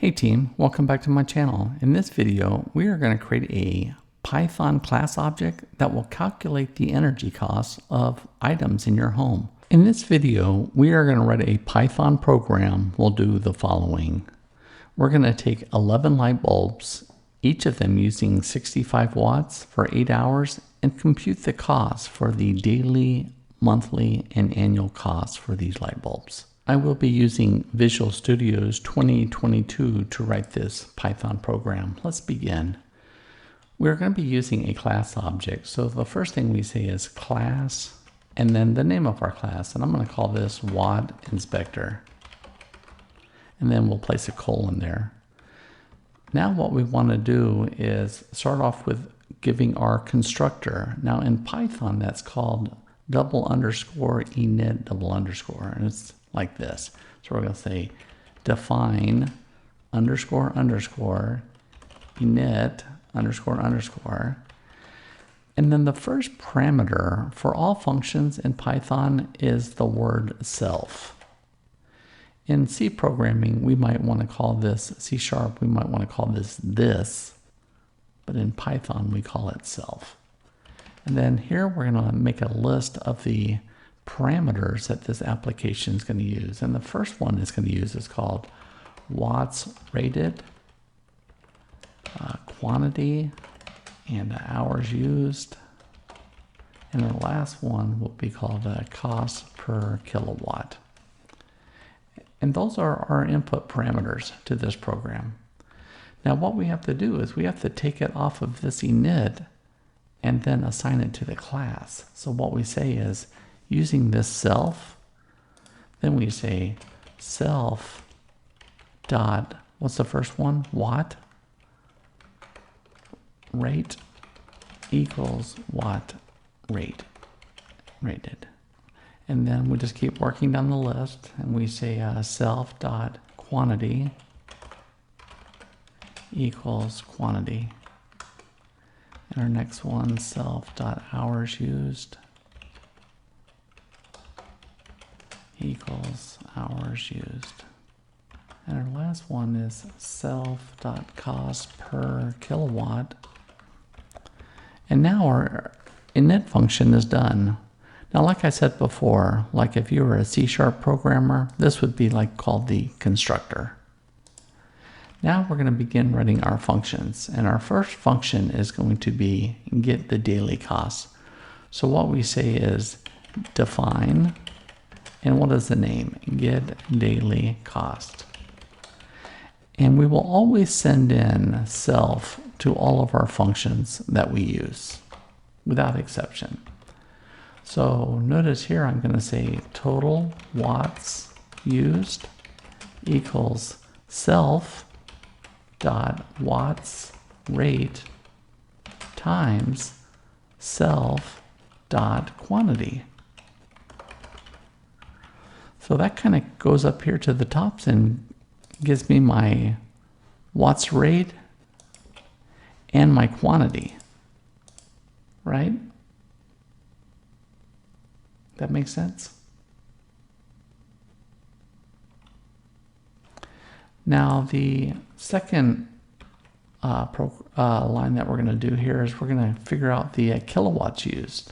Hey team, welcome back to my channel. In this video, we are going to create a Python class object that will calculate the energy costs of items in your home. In this video, we are going to write a Python program. We'll do the following. We're going to take 11 light bulbs, each of them using 65 watts for 8 hours, and compute the cost for the daily, monthly, and annual costs for these light bulbs. I will be using Visual Studio's 2022 to write this Python program. Let's begin. We're going to be using a class object. So the first thing we say is class, and then the name of our class. And I'm going to call this Watt Inspector. And then we'll place a colon there. Now what we want to do is start off with giving our constructor. Now in Python, that's called $_init_. And it's like this. So we're going to say define __init __. And then the first parameter for all functions in Python is the word self. In C programming, we might want to call this C#, we might want to call this, but in Python, we call it self. And then here we're going to make a list of the parameters that this application is going to use. And the first one it's going to use is called watts rated, quantity, and hours used. And the last one will be called cost per kilowatt. And those are our input parameters to this program. Now what we have to do is we have to take it off of this init and then assign it to the class. So what we say is, using this self, then we say self dot, what's the first one? Watt rate equals watt rated. And then we just keep working down the list, and we say self dot quantity equals quantity. And our next one, self dot hours used equals hours used. And our last one is self dot cost per kilowatt. And now our init function is done. Now, like I said before, like if you were a C# programmer, this would be like called the constructor. Now we're going to begin writing our functions, and our first function is going to be get the daily cost. So what we say is define, and what is the name? Get daily cost. And we will always send in self to all of our functions that we use, without exception. So notice here I'm going to say total watts used equals self dot watts rate times self dot quantity. So that kind of goes up here to the top and gives me my watts rate and my quantity, right? That makes sense? Now the second line that we're going to do here is we're going to figure out the kilowatts used.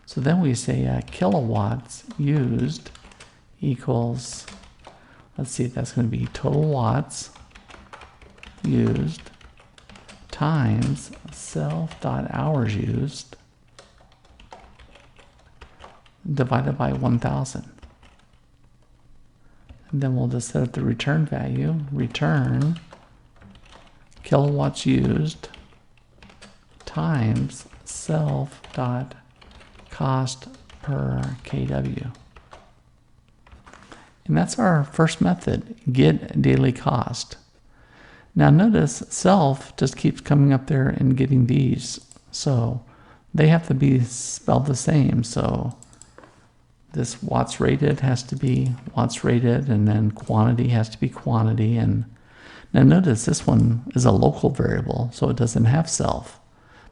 So then we say kilowatts used equals, let's see, that's going to be total watts used times self dot hours used divided by 1000. And then we'll just set the return value, return kilowatts used times self dot cost per kW. And that's our first method, get daily cost. Now notice self just keeps coming up there and getting these. So they have to be spelled the same. So this watts rated has to be watts rated, and then quantity has to be quantity. And now notice this one is a local variable, so it doesn't have self.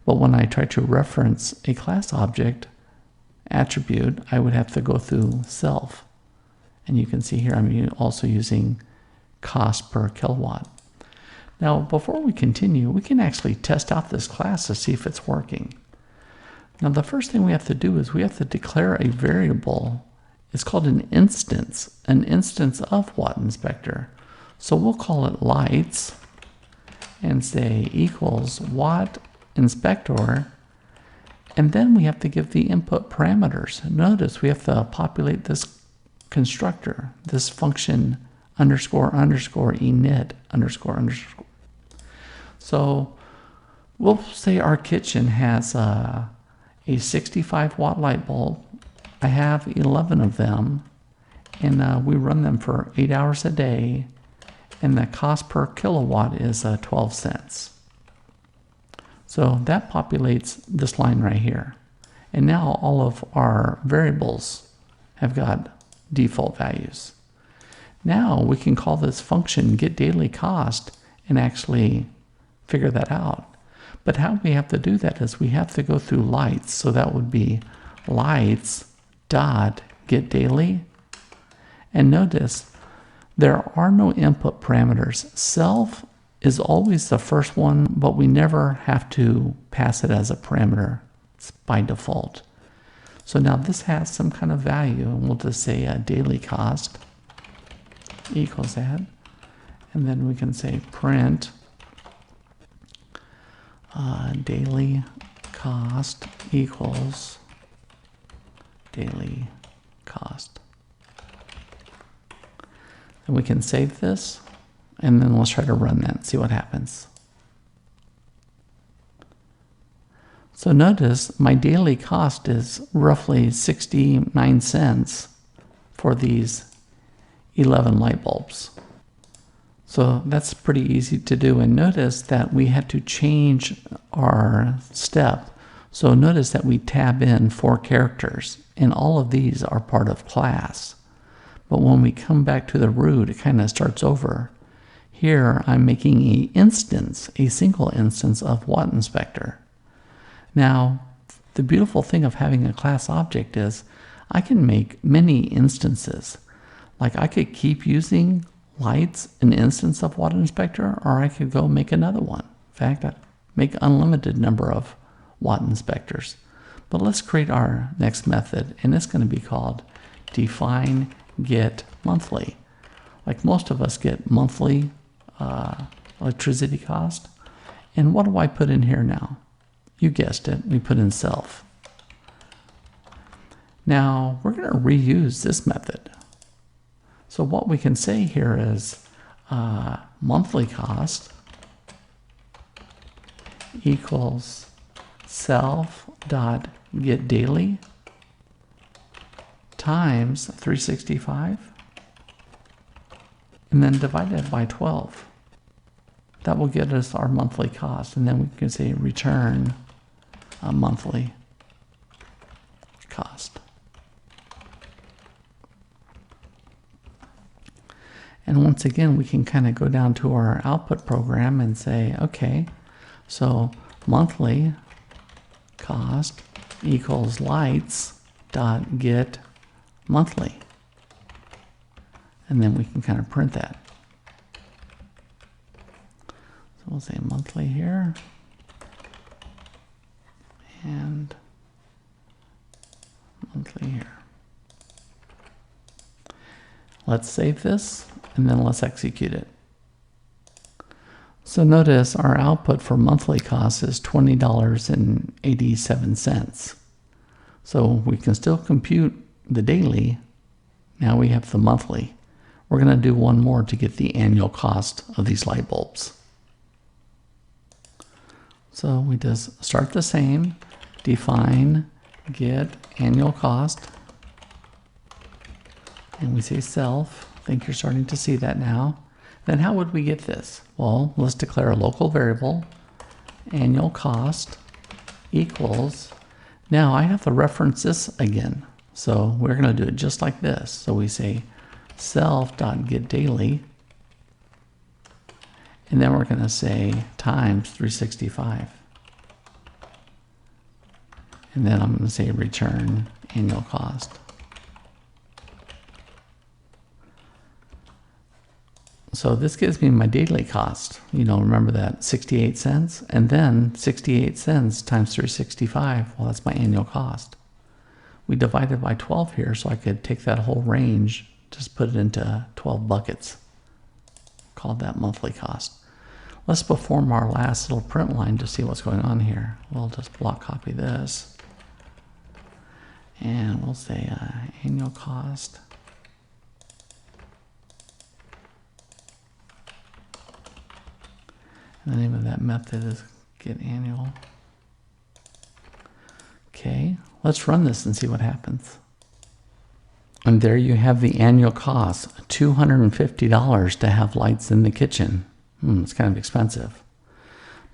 But when I try to reference a class object attribute, I would have to go through self. And you can see here I'm also using cost per kilowatt. Now, before we continue, we can actually test out this class to see if it's working. Now, the first thing we have to do is we have to declare a variable. It's called an instance of Watt Inspector. So we'll call it lights and say equals Watt Inspector. And then we have to give the input parameters. Notice we have to populate this constructor, this function __init __. So we'll say our kitchen has a 65 watt light bulb. I have 11 of them, and we run them for 8 hours a day, and the cost per kilowatt is 12 cents. So that populates this line right here. And now all of our variables have got default values. Now we can call this function getDailyCost and actually figure that out. But how we have to do that is we have to go through lights. So that would be lights.getDaily. And notice there are no input parameters. Self is always the first one, but we never have to pass it as a parameter. It's by default. So now this has some kind of value, and we'll just say daily cost equals that. And then we can say print daily cost equals daily cost. And we can save this, and then let's try to run that and see what happens. So notice my daily cost is roughly 69 cents for these 11 light bulbs. So that's pretty easy to do. And notice that we had to change our step. So notice that we tab in 4 characters, and all of these are part of class. But when we come back to the root, it kind of starts over. Here I'm making a single instance of Watt Inspector. Now, the beautiful thing of having a class object is I can make many instances. Like I could keep using lights, an instance of Watt Inspector, or I could go make another one. In fact, I make unlimited number of Watt Inspectors. But let's create our next method, and it's going to be called define get monthly. Like most of us get monthly electricity cost. And what do I put in here now? You guessed it, we put in self. Now we're going to reuse this method. So what we can say here is monthly cost equals self.getDaily times 365, and then divide it by 12. That will get us our monthly cost, and then we can say return a monthly cost. And once again, we can kind of go down to our output program and say, okay, so monthly cost equals lights.get monthly. And then we can kind of print that. So we'll say monthly here. And monthly here. Let's save this, and then let's execute it. So notice our output for monthly cost is $20.87. So we can still compute the daily. Now we have the monthly. We're going to do one more to get the annual cost of these light bulbs. So we just start the same, define get annual cost, and we say self. I think you're starting to see that now. Then how would we get this? Well, let's declare a local variable, annual cost equals, now I have to reference this again. So we're going to do it just like this. So we say self.getDaily, and then we're going to say times 365. And then I'm going to say return annual cost. So this gives me my daily cost. Remember that 68 cents? And then 68 cents times 365, well, that's my annual cost. We divided by 12 here, so I could take that whole range, just put it into 12 buckets. Called that monthly cost. Let's perform our last little print line to see what's going on here. We'll just block copy this. And we'll say annual cost. And the name of that method is get annual. Okay, let's run this and see what happens. And there you have the annual cost, $250 to have lights in the kitchen. It's kind of expensive.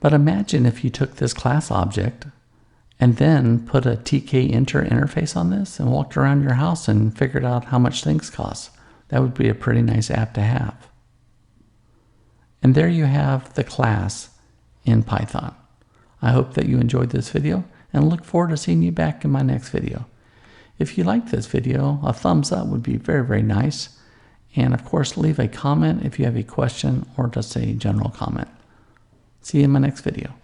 But imagine if you took this class object and then put a tkinter interface on this and walked around your house and figured out how much things cost. That would be a pretty nice app to have. And there you have the class in Python. I hope that you enjoyed this video and look forward to seeing you back in my next video. If you liked this video, a thumbs up would be very, very nice. And of course, leave a comment if you have a question or just a general comment. See you in my next video.